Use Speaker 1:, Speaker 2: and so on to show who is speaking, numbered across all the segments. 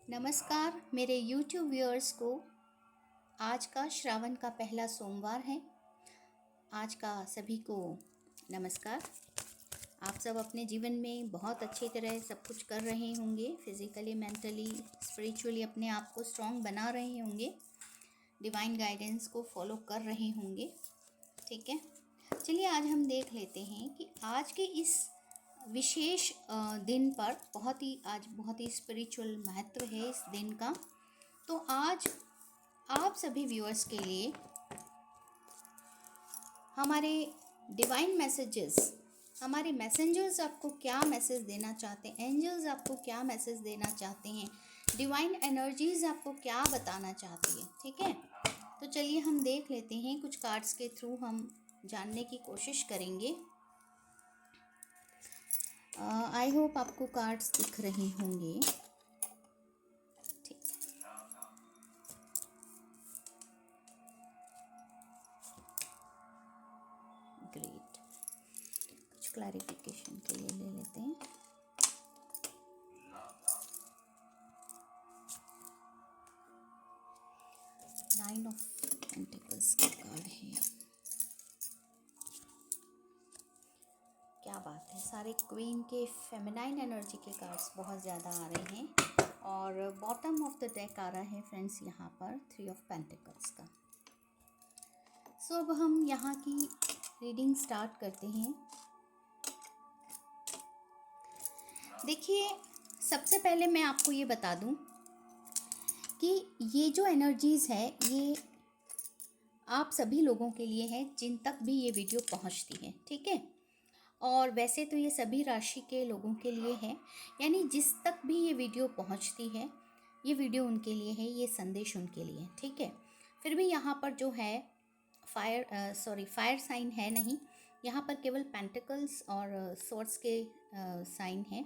Speaker 1: नमस्कार मेरे YouTube viewers को। आज का श्रावण का पहला सोमवार है। आज का सभी को नमस्कार। आप सब अपने जीवन में बहुत अच्छी तरह सब कुछ कर रहे होंगे। फिज़िकली, मेंटली, स्पिरिचुअली अपने आप को स्ट्रॉन्ग बना रहे होंगे। डिवाइन गाइडेंस को फॉलो कर रहे होंगे। ठीक है, चलिए आज हम देख लेते हैं कि आज के इस विशेष दिन पर आज बहुत ही स्पिरिचुअल महत्व है इस दिन का। तो आज आप सभी व्यूअर्स के लिए हमारे डिवाइन मैसेजेस, हमारे मैसेंजर्स आपको क्या मैसेज देना चाहते हैं, एंजल्स आपको क्या मैसेज देना चाहते हैं, डिवाइन एनर्जीज आपको क्या बताना चाहती है। ठीक है, तो चलिए हम देख लेते हैं। कुछ कार्ड्स के थ्रू हम जानने की कोशिश करेंगे। आई होप आपको कार्ड्स दिख रहे होंगे। ठीक, ग्रेट। कुछ क्लैरिफिकेशन के लिए ले लेते हैं। नाइन ऑफ पेंटिकल्स का कार्ड है। क्या बात है, सारे क्वीन के फेमिनाइन एनर्जी के कार्ड्स बहुत ज़्यादा आ रहे हैं और बॉटम ऑफ द डेक आ रहा है फ्रेंड्स यहाँ पर 3 ऑफ पेंटिकल्स का। सो अब हम यहाँ की रीडिंग स्टार्ट करते हैं। देखिए, सबसे पहले मैं आपको ये बता दूं कि ये जो एनर्जीज़ है ये आप सभी लोगों के लिए है जिन तक भी ये वीडियो पहुँचती है। ठीक है, और वैसे तो ये सभी राशि के लोगों के लिए है, यानी जिस तक भी ये वीडियो पहुंचती है ये वीडियो उनके लिए है, ये संदेश उनके लिए। ठीक है, फिर भी यहाँ पर जो है फायर साइन है नहीं, यहाँ पर केवल पेंटिकल्स और स्वॉर्ड्स के साइन है,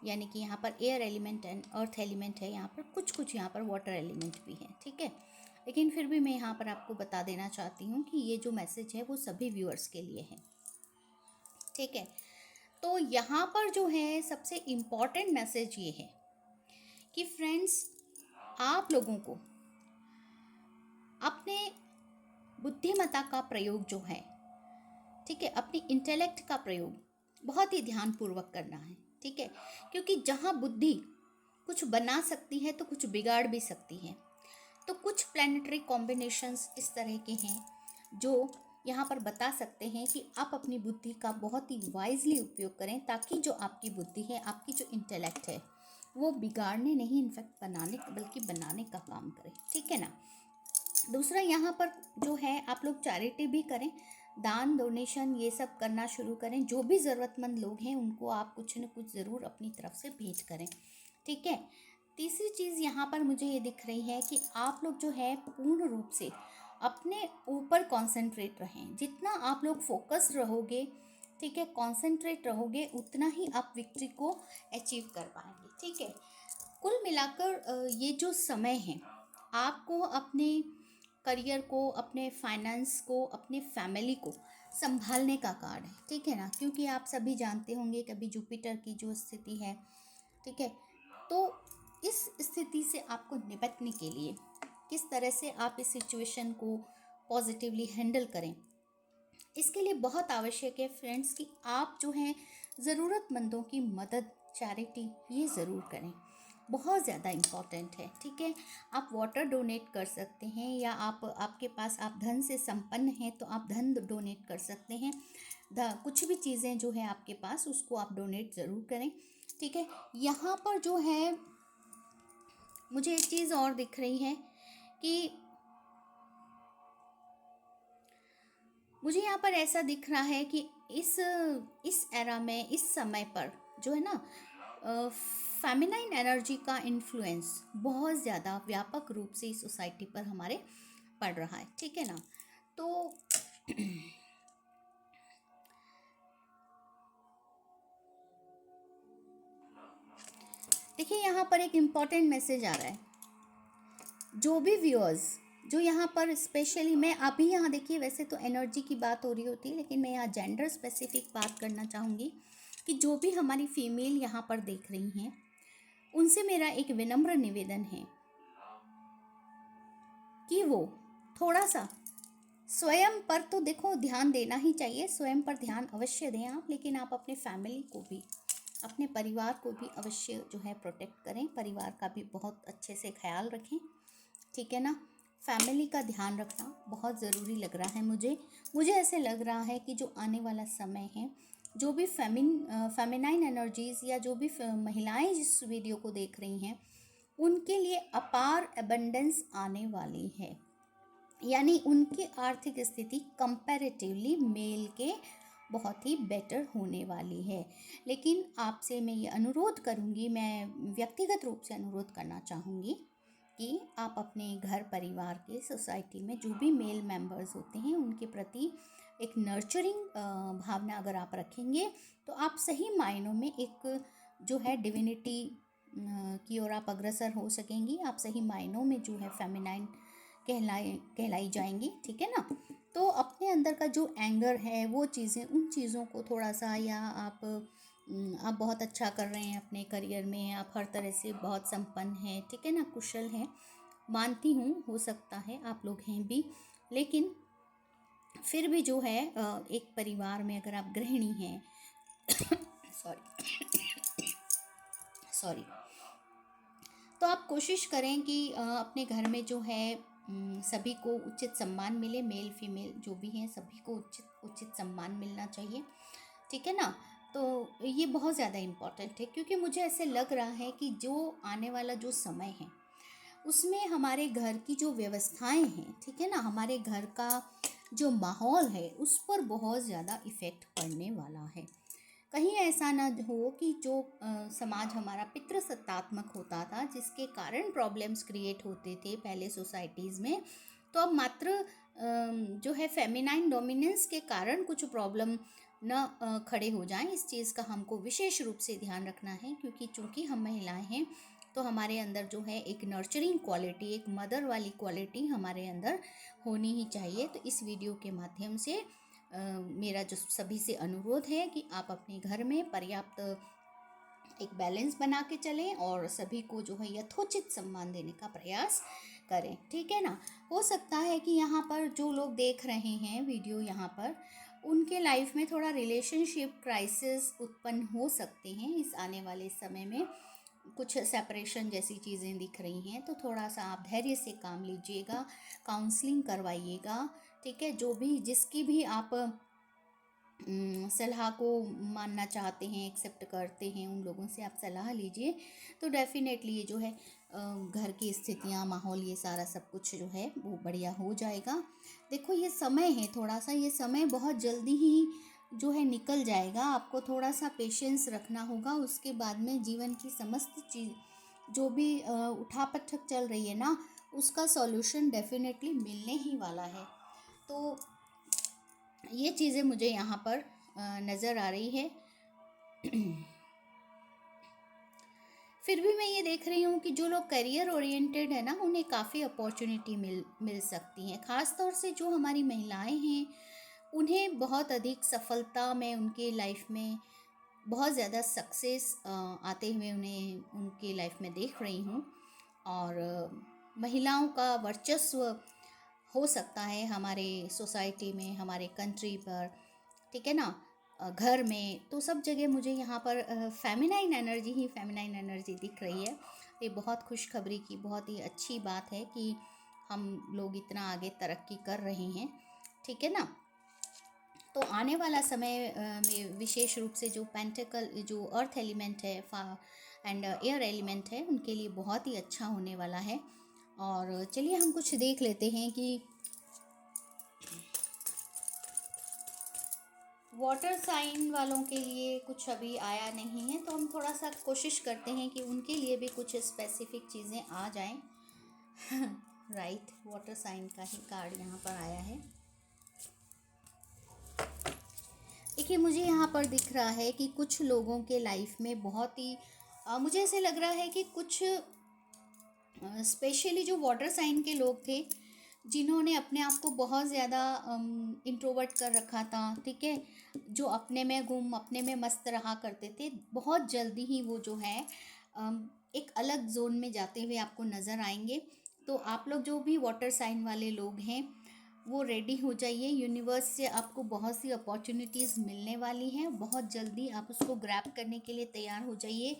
Speaker 1: यानी कि यहाँ पर air element and earth element है। यहाँ पर कुछ यहाँ पर वाटर एलिमेंट भी है। ठीक है, लेकिन फिर भी मैं यहाँ पर आपको बता देना चाहती हूँ कि ये जो मैसेज है वो सभी व्यूअर्स के लिए है। ठीक है, तो यहाँ पर जो है सबसे इम्पॉर्टेंट मैसेज ये है कि फ्रेंड्स, आप लोगों को अपने बुद्धिमत्ता का प्रयोग जो है, ठीक है, अपनी इंटेलेक्ट का प्रयोग बहुत ही ध्यानपूर्वक करना है। ठीक है, क्योंकि जहाँ बुद्धि कुछ बना सकती है तो कुछ बिगाड़ भी सकती है। तो कुछ प्लैनेटरी कॉम्बिनेशंस इस तरह के हैं जो यहाँ पर बता सकते हैं कि आप अपनी बुद्धि का बहुत ही वाइजली उपयोग करें, ताकि जो आपकी बुद्धि है, आपकी जो इंटेलेक्ट है, वो बिगाड़ने नहीं, इनफैक्ट बनाने बल्कि बनाने का काम करे। ठीक है ना। दूसरा, यहाँ पर जो है आप लोग चैरिटी भी करें, दान डोनेशन ये सब करना शुरू करें। जो भी ज़रूरतमंद लोग हैं उनको आप कुछ न कुछ ज़रूर अपनी तरफ से भेंट करें। ठीक है, तीसरी चीज़ यहाँ पर मुझे ये दिख रही है कि आप लोग जो है पूर्ण रूप से अपने ऊपर कंसंट्रेट रहें। जितना आप लोग फोकस्ड रहोगे, ठीक है, कंसंट्रेट रहोगे, उतना ही आप विक्ट्री को अचीव कर पाएंगे। ठीक है, कुल मिलाकर ये जो समय है आपको अपने करियर को, अपने फाइनेंस को, अपने फैमिली को संभालने का कार्ड है। ठीक है ना, क्योंकि आप सभी जानते होंगे कभी जुपिटर की जो स्थिति है, ठीक है, तो इस स्थिति से आपको निपटने के लिए किस तरह से आप इस सिचुएशन को पॉजिटिवली हैंडल करें, इसके लिए बहुत आवश्यक है फ्रेंड्स कि आप जो हैं ज़रूरतमंदों की मदद, चैरिटी ये ज़रूर करें, बहुत ज़्यादा इम्पॉर्टेंट है। ठीक है, आप वाटर डोनेट कर सकते हैं, या आपके पास आप धन से संपन्न हैं तो आप धन डोनेट कर सकते हैं। कुछ भी चीज़ें जो है आपके पास उसको आप डोनेट ज़रूर करें। ठीक है, यहाँ पर जो है मुझे एक चीज़ और दिख रही है कि मुझे यहाँ पर ऐसा दिख रहा है कि इस एरा में, इस समय पर जो है ना, फेमिनाइन एनर्जी का इन्फ्लुएंस बहुत ज़्यादा व्यापक रूप से इस सोसाइटी पर हमारे पड़ रहा है। ठीक है ना, तो देखिए यहाँ पर एक इम्पॉर्टेंट मैसेज आ रहा है। जो भी व्यूअर्स जो यहाँ पर स्पेशली, मैं अभी यहाँ देखिए, वैसे तो एनर्जी की बात हो रही होती है, लेकिन मैं यहाँ जेंडर स्पेसिफिक बात करना चाहूँगी कि जो भी हमारी फीमेल यहाँ पर देख रही हैं उनसे मेरा एक विनम्र निवेदन है कि वो थोड़ा सा स्वयं पर तो देखो ध्यान देना ही चाहिए, स्वयं पर ध्यान अवश्य दें आप, लेकिन आप अपने फैमिली को भी, अपने परिवार को भी अवश्य जो है प्रोटेक्ट करें, परिवार का भी बहुत अच्छे से ख्याल रखें, ठीक है ना। फैमिली का ध्यान रखना बहुत ज़रूरी लग रहा है मुझे ऐसे लग रहा है कि जो आने वाला समय है, जो भी फेमिनाइन एनर्जीज़ या जो भी महिलाएं जिस वीडियो को देख रही हैं, उनके लिए अपार एबंडेंस आने वाली है, यानी उनकी आर्थिक स्थिति कंपैरेटिवली मेल के बहुत ही बेटर होने वाली है। लेकिन आपसे मैं ये अनुरोध करूँगी, मैं व्यक्तिगत रूप से अनुरोध करना चाहूँगी कि आप अपने घर परिवार के, सोसाइटी में जो भी मेल मेंबर्स होते हैं उनके प्रति एक नर्चरिंग भावना अगर आप रखेंगे तो आप सही मायनों में एक जो है डिविनिटी की ओर आप अग्रसर हो सकेंगी, आप सही मायनों में जो है फेमिनाइन कहलाई जाएंगी, ठीक है ना। तो अपने अंदर का जो एंगर है, वो चीज़ें, उन चीज़ों को थोड़ा सा, या आप बहुत अच्छा कर रहे हैं अपने करियर में, आप हर तरह से बहुत संपन्न हैं, ठीक है ना, कुशल हैं, मानती हूँ हो सकता है आप लोग हैं भी, लेकिन फिर भी जो है एक परिवार में अगर आप गृहिणी हैं सॉरी तो आप कोशिश करें कि अपने घर में जो है सभी को उचित सम्मान मिले, मेल फीमेल जो भी हैं सभी को उचित सम्मान मिलना चाहिए, ठीक है ना। तो ये बहुत ज़्यादा इम्पॉर्टेंट है, क्योंकि मुझे ऐसे लग रहा है कि जो आने वाला जो समय है उसमें हमारे घर की जो व्यवस्थाएं हैं, ठीक है ना, हमारे घर का जो माहौल है उस पर बहुत ज़्यादा इफ़ेक्ट पड़ने वाला है। कहीं ऐसा ना हो कि जो समाज हमारा पितृसत्तात्मक होता था, जिसके कारण प्रॉब्लम्स क्रिएट होते थे पहले सोसाइटीज़ में, तो अब मात्र जो है फेमिनाइन डोमिनेंस के कारण कुछ प्रॉब्लम न खड़े हो जाएं। इस चीज़ का हमको विशेष रूप से ध्यान रखना है, क्योंकि चूंकि हम महिलाएं हैं तो हमारे अंदर जो है एक नर्चरिंग क्वालिटी, एक मदर वाली क्वालिटी हमारे अंदर होनी ही चाहिए। तो इस वीडियो के माध्यम से मेरा जो सभी से अनुरोध है कि आप अपने घर में पर्याप्त एक बैलेंस बना के चलें और सभी को जो है यथोचित सम्मान देने का प्रयास करें, ठीक है ना। हो सकता है कि यहाँ पर जो लोग देख रहे हैं वीडियो, यहाँ पर उनके लाइफ में थोड़ा रिलेशनशिप क्राइसिस उत्पन्न हो सकते हैं इस आने वाले समय में, कुछ सेपरेशन जैसी चीज़ें दिख रही हैं, तो थोड़ा सा आप धैर्य से काम लीजिएगा, काउंसलिंग करवाइएगा, ठीक है। जो भी जिसकी भी आप सलाह को मानना चाहते हैं, एक्सेप्ट करते हैं, उन लोगों से आप सलाह लीजिए, तो डेफिनेटली ये जो है घर की स्थितियाँ, माहौल, ये सारा सब कुछ जो है वो बढ़िया हो जाएगा। देखो ये समय है, थोड़ा सा ये समय बहुत जल्दी ही जो है निकल जाएगा, आपको थोड़ा सा पेशेंस रखना होगा। उसके बाद में जीवन की समस्त चीज़ जो भी उठापटक चल रही है ना, उसका सॉल्यूशन डेफिनेटली मिलने ही वाला है। तो ये चीज़ें मुझे यहाँ पर नज़र आ रही है। फिर भी मैं ये देख रही हूँ कि जो लोग करियर ओरिएंटेड है ना, उन्हें काफ़ी अपॉर्चुनिटी मिल सकती हैं। ख़ास तौर से जो हमारी महिलाएं हैं उन्हें बहुत अधिक सफलता में, उनके लाइफ में बहुत ज़्यादा सक्सेस आते हुए उन्हें उनकी लाइफ में देख रही हूँ। और महिलाओं का वर्चस्व हो सकता है हमारे सोसाइटी में, हमारे कंट्री पर, ठीक है ना, घर में, तो सब जगह मुझे यहाँ पर फेमिनाइन एनर्जी दिख रही है। ये बहुत खुशखबरी की, बहुत ही अच्छी बात है कि हम लोग इतना आगे तरक्की कर रहे हैं, ठीक है ना। तो आने वाला समय में विशेष रूप से जो पेंटिकल, जो अर्थ एलिमेंट है एंड एयर एलिमेंट है, उनके लिए बहुत ही अच्छा होने वाला है। और चलिए हम कुछ देख लेते हैं कि वाटर साइन वालों के लिए कुछ अभी आया नहीं है, तो हम थोड़ा सा कोशिश करते हैं कि उनके लिए भी कुछ स्पेसिफिक चीज़ें आ जाएं। राइट, वाटर साइन का ही कार्ड यहाँ पर आया है। देखिए मुझे यहाँ पर दिख रहा है कि कुछ लोगों के लाइफ में बहुत ही मुझे ऐसे लग रहा है कि कुछ स्पेशली जो वाटर साइन के लोग थे, जिन्होंने अपने आप को बहुत ज़्यादा इंट्रोवर्ट कर रखा था, ठीक है, जो अपने में गुम, अपने में मस्त रहा करते थे, बहुत जल्दी ही वो जो है एक अलग जोन में जाते हुए आपको नज़र आएंगे। तो आप लोग जो भी वाटर साइन वाले लोग हैं वो रेडी हो जाइए। यूनिवर्स से आपको बहुत सी अपॉर्चुनिटीज़ मिलने वाली हैं, बहुत जल्दी आप उसको ग्रैब करने के लिए तैयार हो जाइए,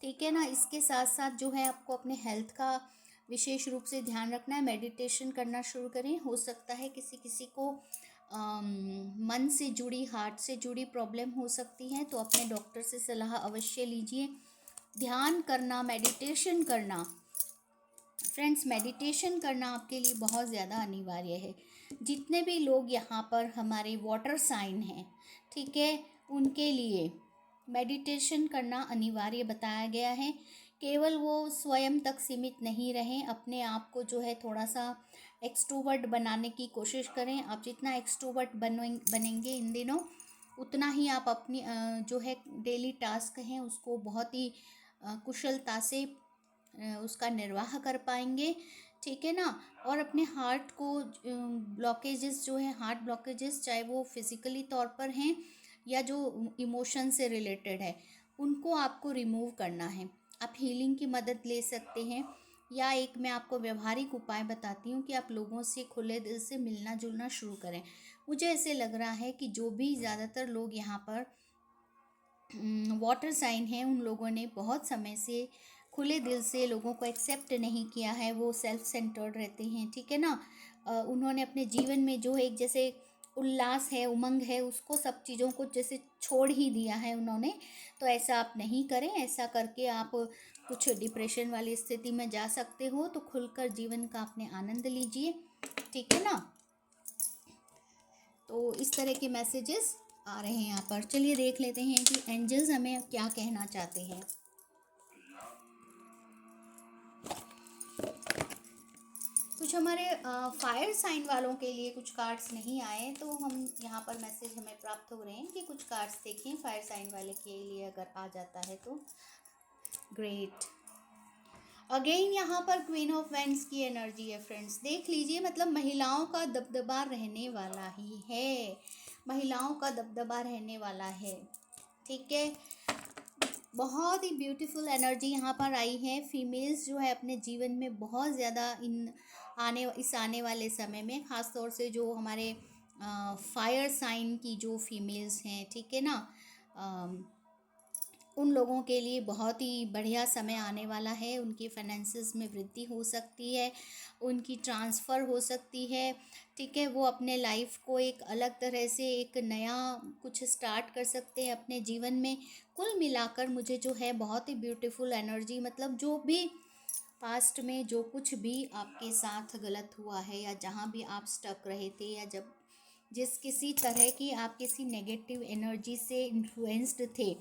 Speaker 1: ठीक है ना। इसके साथ साथ जो है आपको अपने हेल्थ का विशेष रूप से ध्यान रखना है। मेडिटेशन करना शुरू करें। हो सकता है किसी किसी को मन से जुड़ी, हार्ट से जुड़ी प्रॉब्लम हो सकती है, तो अपने डॉक्टर से सलाह अवश्य लीजिए। ध्यान करना, मेडिटेशन करना फ्रेंड्स, मेडिटेशन करना आपके लिए बहुत ज़्यादा अनिवार्य है। जितने भी लोग यहाँ पर हमारे वाटर साइन हैं, ठीक है, उनके लिए मेडिटेशन करना अनिवार्य बताया गया है। केवल वो स्वयं तक सीमित नहीं रहें, अपने आप को जो है थोड़ा सा एक्सट्रोवर्ट बनाने की कोशिश करें। आप जितना एक्सट्रोवर्ट बनेंगे इन दिनों, उतना ही आप अपनी जो है डेली टास्क हैं उसको बहुत ही कुशलता से उसका निर्वाह कर पाएंगे, ठीक है ना। और अपने हार्ट को ब्लॉकेजेस जो है, हार्ट ब्लॉकेजेस, चाहे वो फिज़िकली तौर पर हैं या जो इमोशन से रिलेटेड है, उनको आपको रिमूव करना है। आप हीलिंग की मदद ले सकते हैं, या एक मैं आपको व्यवहारिक उपाय बताती हूँ कि आप लोगों से खुले दिल से मिलना जुलना शुरू करें। मुझे ऐसे लग रहा है कि जो भी ज़्यादातर लोग यहाँ पर वाटर साइन हैं, उन लोगों ने बहुत समय से खुले दिल से लोगों को एक्सेप्ट नहीं किया है। वो सेल्फ सेंटर्ड रहते हैं, ठीक है ना। उन्होंने अपने जीवन में जो एक जैसे उल्लास है, उमंग है, उसको सब चीज़ों को जैसे छोड़ ही दिया है उन्होंने। तो ऐसा आप नहीं करें। ऐसा करके आप कुछ डिप्रेशन वाली स्थिति में जा सकते हो। तो खुलकर जीवन का अपने आनंद लीजिए, ठीक है ना। तो इस तरह के मैसेजेस आ रहे हैं यहाँ पर। चलिए देख लेते हैं कि एंजल्स हमें क्या कहना चाहते हैं। कुछ हमारे फायर साइन वालों के लिए कुछ कार्ड्स नहीं आए, तो हम यहाँ पर मैसेज हमें प्राप्त हो रहे हैं कि कुछ कार्ड्स देखें फायर साइन वाले के लिए, अगर आ जाता है तो ग्रेट। अगेन यहाँ पर क्वीन ऑफ वैंड्स की एनर्जी है फ्रेंड्स, देख लीजिए। मतलब महिलाओं का दबदबा रहने वाला ही है, महिलाओं का दबदबा रहने वाला है, ठीक है। बहुत ही ब्यूटीफुल एनर्जी यहाँ पर आई है। फीमेल्स जो है अपने जीवन में बहुत ज़्यादा इस आने वाले समय में, ख़ास तौर से जो हमारे फायर साइन की जो फीमेल्स हैं, ठीक है ना, उन लोगों के लिए बहुत ही बढ़िया समय आने वाला है। उनकी फाइनेंसेस में वृद्धि हो सकती है, उनकी ट्रांसफ़र हो सकती है, ठीक है। वो अपने लाइफ को एक अलग तरह से, एक नया कुछ स्टार्ट कर सकते हैं अपने जीवन में। कुल मिलाकर मुझे जो है बहुत ही ब्यूटीफुल एनर्जी, मतलब जो भी पास्ट में जो कुछ भी आपके साथ गलत हुआ है, या जहाँ भी आप स्टक रहे थे, या जब जिस किसी तरह की आप किसी नेगेटिव एनर्जी से इन्फ्लुएंस्ड थे,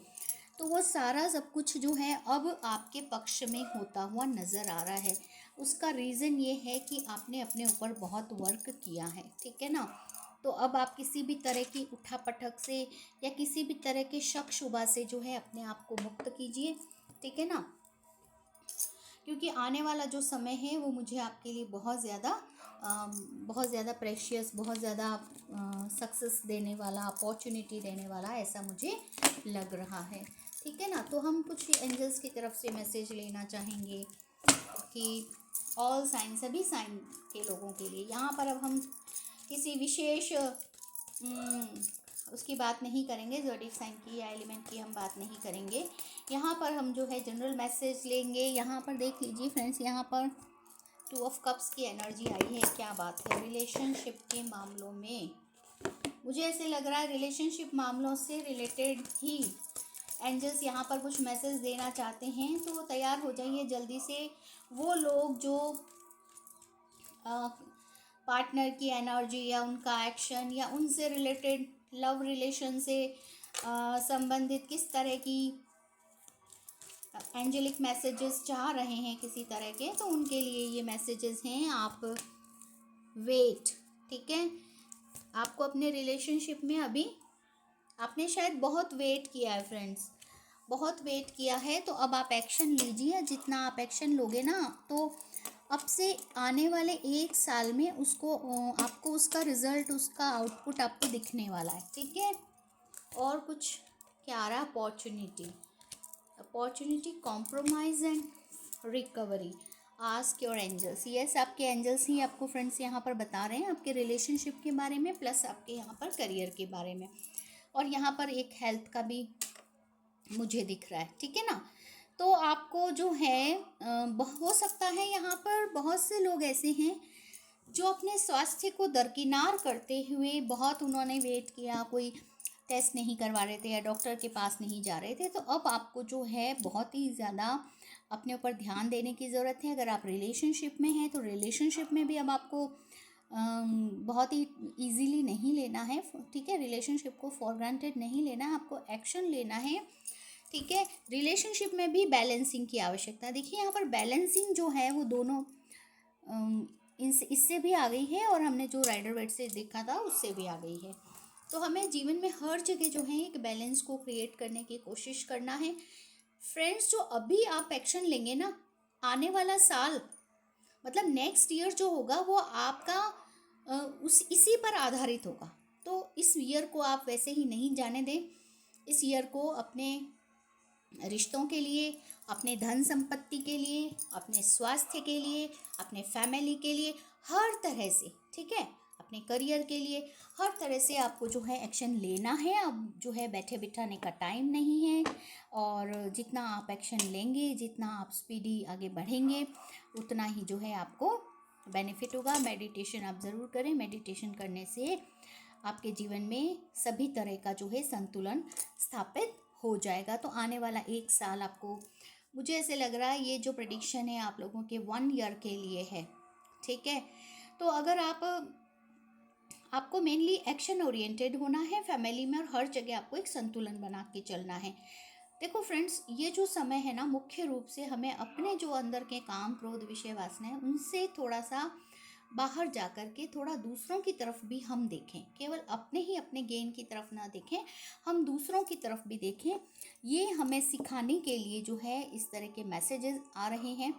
Speaker 1: तो वो सारा सब कुछ जो है अब आपके पक्ष में होता हुआ नज़र आ रहा है। उसका रीज़न ये है कि आपने अपने ऊपर बहुत वर्क किया है, ठीक है ना। तो अब आप किसी भी तरह की उठापटक से या किसी भी तरह के शक शुबा से जो है अपने आप को मुक्त कीजिए, ठीक है ना। क्योंकि आने वाला जो समय है वो मुझे आपके लिए बहुत ज़्यादा प्रेशियस, बहुत ज़्यादा सक्सेस देने वाला, अपॉर्चुनिटी देने वाला, ऐसा मुझे लग रहा है, ठीक है ना। तो हम कुछ एंजल्स की तरफ से मैसेज लेना चाहेंगे कि ऑल साइन, सभी साइन के लोगों के लिए। यहाँ पर अब हम किसी विशेष उसकी बात नहीं करेंगे, ज़ोडिएक साइन की या एलिमेंट की हम बात नहीं करेंगे। यहाँ पर हम जो है जनरल मैसेज लेंगे। यहाँ पर देख लीजिए फ्रेंड्स, यहाँ पर 2 ऑफ कप्स की एनर्जी आई है। क्या बात है, रिलेशनशिप के मामलों में मुझे ऐसे लग रहा है रिलेशनशिप मामलों से रिलेटेड ही एंजल्स यहाँ पर कुछ मैसेज देना चाहते हैं। तो तैयार हो जाइए जल्दी से। वो लोग जो पार्टनर की एनर्जी या उनका एक्शन या उनसे रिलेटेड लव रिलेशन से संबंधित किस तरह की एंजेलिक मैसेजेस चाह रहे हैं किसी तरह के, तो उनके लिए ये मैसेजेस हैं। आप वेट, ठीक है। आपको अपने रिलेशनशिप में अभी आपने शायद बहुत वेट किया है फ्रेंड्स, बहुत वेट किया है। तो अब आप एक्शन लीजिए। जितना आप एक्शन लोगे ना, तो अब से आने वाले 1 साल में उसको आपको उसका रिज़ल्ट, उसका आउटपुट आपको दिखने वाला है, ठीक है। और कुछ क्या आ रहा है, opportunity, compromise and recovery, ask your angels. Yes, आपके एंजल्स ही आपको फ्रेंड्स यहाँ पर बता रहे हैं आपके रिलेशनशिप के बारे में, प्लस आपके यहाँ पर करियर के बारे में, और यहाँ पर एक हेल्थ का भी मुझे दिख रहा है, ठीक है ना। तो आपको जो है हो सकता है यहाँ पर बहुत से लोग ऐसे हैं जो अपने स्वास्थ्य को दरकिनार करते हुए बहुत उन्होंने वेट किया, कोई टेस्ट नहीं करवा रहे थे या डॉक्टर के पास नहीं जा रहे थे। तो अब आपको जो है बहुत ही ज़्यादा अपने ऊपर ध्यान देने की ज़रूरत है। अगर आप रिलेशनशिप में हैं तो रिलेशनशिप में भी अब आपको बहुत ही इजीली नहीं लेना है, ठीक है। रिलेशनशिप को फॉर ग्रांटेड नहीं लेना है, आपको एक्शन लेना है, ठीक है। रिलेशनशिप में भी बैलेंसिंग की आवश्यकता है। देखिए यहाँ पर बैलेंसिंग जो है वो दोनों इससे भी आ गई है, और हमने जो राइडर वेट से देखा था उससे भी आ गई है। तो हमें जीवन में हर जगह जो है एक बैलेंस को क्रिएट करने की कोशिश करना है फ्रेंड्स। जो अभी आप एक्शन लेंगे ना, आने वाला साल मतलब नेक्स्ट ईयर जो होगा वो आपका इसी पर आधारित होगा। तो इस ईयर को आप वैसे ही नहीं जाने दें। इस ईयर को अपने रिश्तों के लिए, अपने धन संपत्ति के लिए, अपने स्वास्थ्य के लिए, अपने फैमिली के लिए, हर तरह से, ठीक है, अपने करियर के लिए, हर तरह से आपको जो है एक्शन लेना है। अब जो है बैठे बिठाने का टाइम नहीं है, और जितना आप एक्शन लेंगे, जितना आप स्पीडी आगे बढ़ेंगे, उतना ही जो है आपको बेनिफिट होगा। मेडिटेशन आप ज़रूर करें। मेडिटेशन करने से आपके जीवन में सभी तरह का जो है संतुलन स्थापित हो जाएगा। तो आने वाला एक साल आपको, मुझे ऐसे लग रहा है ये जो प्रेडिक्शन है आप लोगों के 1 ईयर के लिए है, ठीक है। तो अगर आपको मेनली एक्शन ओरिएंटेड होना है फैमिली में, और हर जगह आपको एक संतुलन बना के चलना है। देखो फ्रेंड्स, ये जो समय है ना, मुख्य रूप से हमें अपने जो अंदर के काम, क्रोध, विषय, वासना है, उनसे थोड़ा सा बाहर जा कर के थोड़ा दूसरों की तरफ भी हम देखें। केवल अपने गेन की तरफ ना देखें, हम दूसरों की तरफ भी देखें। ये हमें सिखाने के लिए जो है इस तरह के मैसेजेस आ रहे हैं।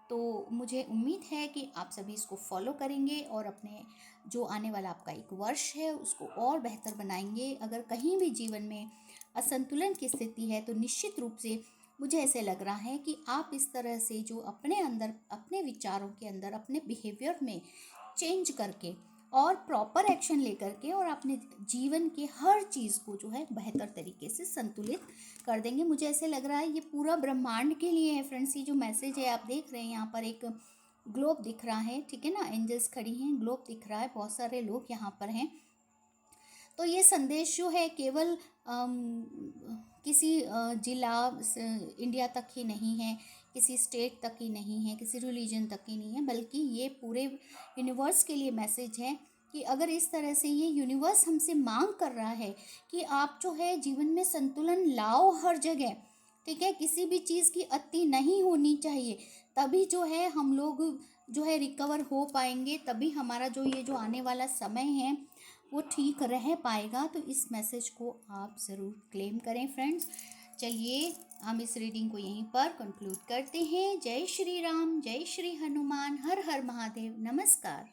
Speaker 1: तो मुझे उम्मीद है कि आप सभी इसको फॉलो करेंगे और अपने जो आने वाला आपका एक वर्ष है उसको और बेहतर बनाएंगे। अगर कहीं भी जीवन में असंतुलन की स्थिति है तो निश्चित रूप से मुझे ऐसे लग रहा है कि आप इस तरह से जो अपने अंदर, अपने विचारों के अंदर, अपने बिहेवियर में चेंज करके और प्रॉपर एक्शन लेकर के और अपने जीवन के हर चीज़ को जो है बेहतर तरीके से संतुलित कर देंगे। मुझे ऐसे लग रहा है ये पूरा ब्रह्मांड के लिए है फ्रेंड्स। ये जो मैसेज है आप देख रहे हैं, यहाँ पर एक ग्लोब दिख रहा है, ठीक है ना, एंजल्स खड़ी हैं, ग्लोब दिख रहा है, बहुत सारे लोग यहाँ पर हैं। तो ये संदेश जो है केवल किसी जिला इंडिया तक ही नहीं है, किसी स्टेट तक ही नहीं है, किसी रिलीजन तक ही नहीं है, बल्कि ये पूरे यूनिवर्स के लिए मैसेज है कि अगर इस तरह से ये यूनिवर्स हमसे मांग कर रहा है कि आप जो है जीवन में संतुलन लाओ हर जगह, ठीक है, किसी भी चीज़ की अति नहीं होनी चाहिए, तभी जो है हम लोग जो है रिकवर हो पाएंगे, तभी हमारा जो ये जो आने वाला समय है वो ठीक रह पाएगा। तो इस मैसेज को आप ज़रूर क्लेम करें फ्रेंड्स। चलिए हम इस रीडिंग को यहीं पर कंक्लूड करते हैं। जय श्री राम, जय श्री हनुमान, हर हर महादेव, नमस्कार।